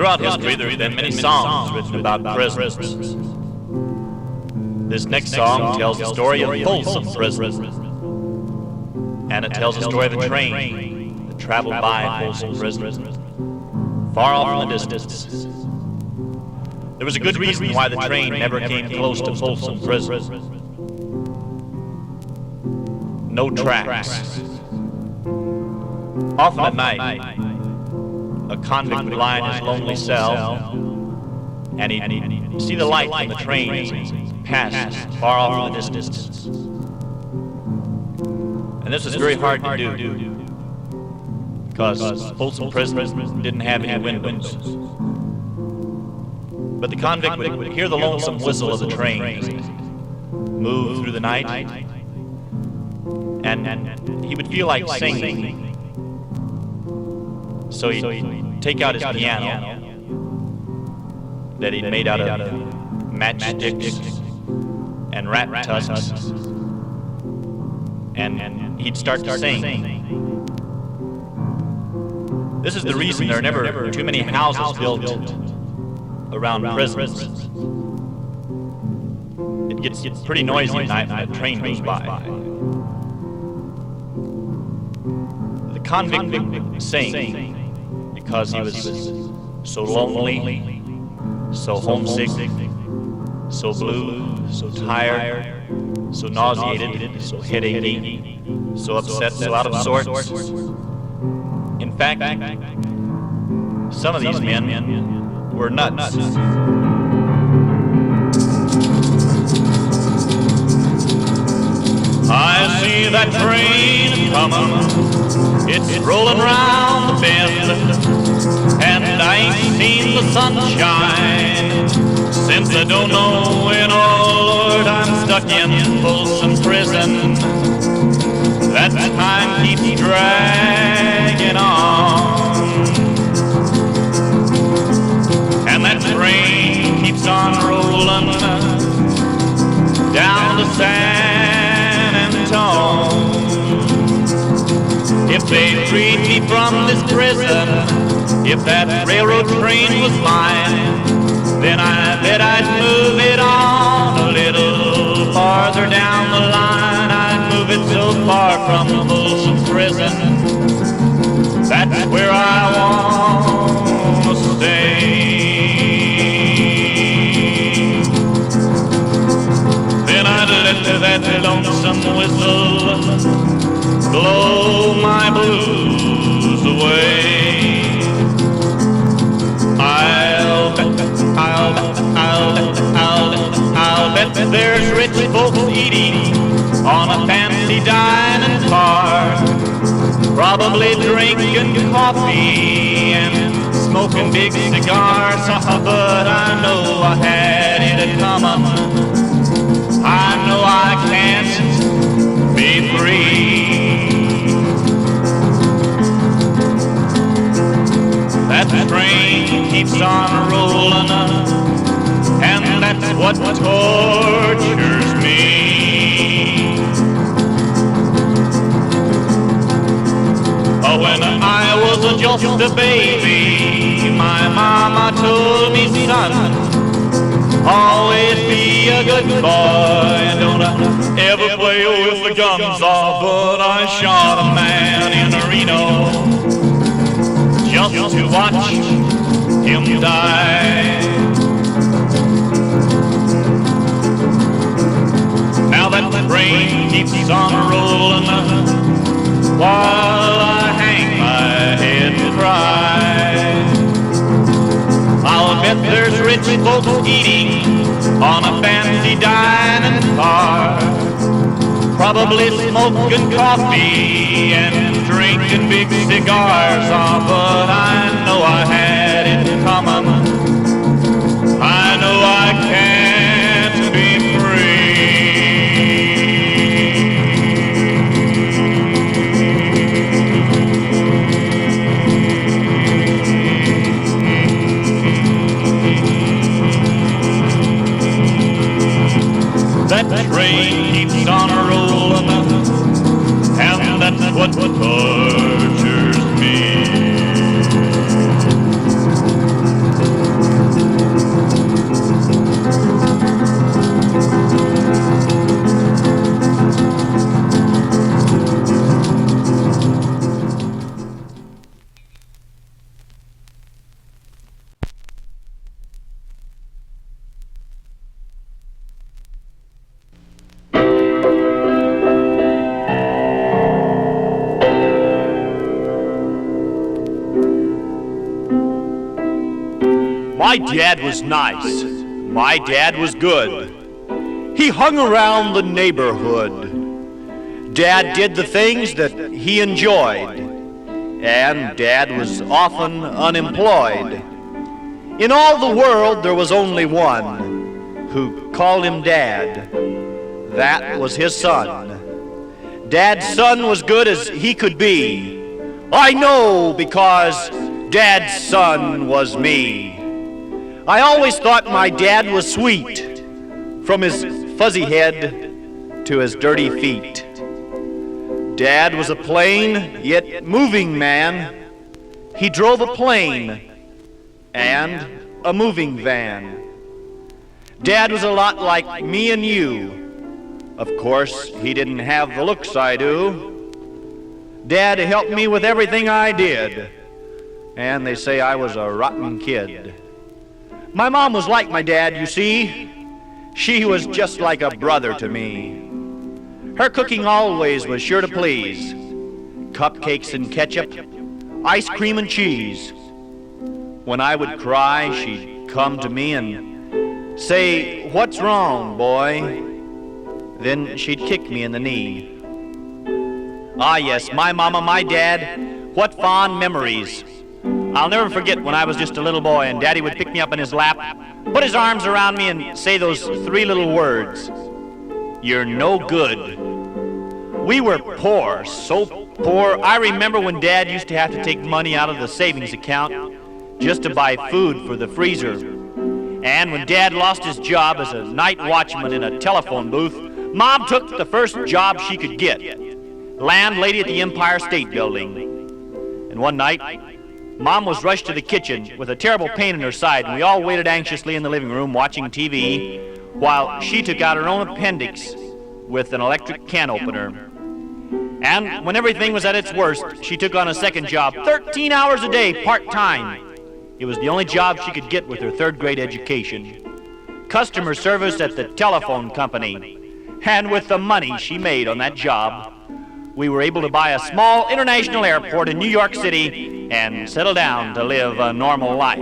Throughout history, there have been many songs written about prisons. This next song tells the story of Folsom Prison, and it tells the story of a train that traveled by Folsom Prison, far off in the distance. There was a good reason why the train never came close to Folsom Prison. No tracks. Often at night, a convict would lie in his lonely cell, and he'd see the light from the train as it passed far off in the distance. And this was very hard to do, because Folsom Prison didn't have any windows. But the convict would hear the lonesome whistle of the train as it moved through the night, and he would feel like singing. So he'd take out his piano that he'd made out of matchsticks and rat tusks, and he'd start to sing. This is the reason there are never too many houses built around prisons. It gets pretty noisy at night when a train goes by. The convict would sing because he was so lonely, so homesick, so blue, so tired, so nauseated, so headachy, so upset, so out of sorts. In fact, some of these men were nuts. I see that train coming, it's rolling round the bend, and I ain't seen the sunshine since I don't know when. Oh Lord, I'm stuck in Folsom Prison. That time keeps dragging on, and that train keeps on rolling down to San Antone. If they freed me from this prison, if that railroad train was mine, then I bet I'd move it on a little farther down the line. I'd move it so far from Folsom Prison, that's where I want to stay. Then I'd let that lonesome whistle blow my blues away. I'll bet there's rich folks eating on a fancy dining car, probably drinking coffee and smoking big cigars. But I know I had it coming. I know I can't be free. That train keeps on rolling, and that's what tortures me. When I was just a baby, my mama told me, son, always be a good boy and don't ever play with the guns off. But I shot a man in Reno just to watch him die. Now that train keeps on rolling while I hang my head and cry. I'll bet there's rich folks eating on a fancy dining car, probably smoking coffee and drinking big cigars. But I know I had it coming. I know I can't be free. That train keeps on rolling, and that's what tortures me. My dad was nice. My dad was good. He hung around the neighborhood. Dad did the things that he enjoyed, and Dad was often unemployed. In all the world there was only one who called him Dad. That was his son. Dad's son was good as he could be. I know because Dad's son was me. I always thought my dad was sweet, from his fuzzy head to his dirty feet. Dad was a plain yet moving man. He drove a plane and a moving van. Dad was a lot like me and you. Of course, he didn't have the looks I do. Dad helped me with everything I did, and they say I was a rotten kid. My mom was like my dad, you see. She was just like a brother to me. Her cooking always was sure to please. Cupcakes and ketchup, ice cream and cheese. When I would cry, she'd come to me and say, "What's wrong, boy?" Then she'd kick me in the knee. Ah, yes, my mama, my dad, what fond memories. I'll never forget when I was just a little boy and Daddy would pick me up in his lap, put his arms around me and say those three little words, "You're no good." We were poor, so poor. I remember when Dad used to have to take money out of the savings account just to buy food for the freezer. And when Dad lost his job as a night watchman in a telephone booth, Mom took the first job she could get, landlady at the Empire State Building. And one night, Mom was rushed to the kitchen with a terrible pain in her side, and we all waited anxiously in the living room watching TV while she took out her own appendix with an electric can opener. And when everything was at its worst, she took on a second job, 13 hours a day, part-time. It was the only job she could get with her third-grade education. Customer service at the telephone company. And with the money she made on that job, we were able to buy a small international airport in New York City and settle down to live a normal life.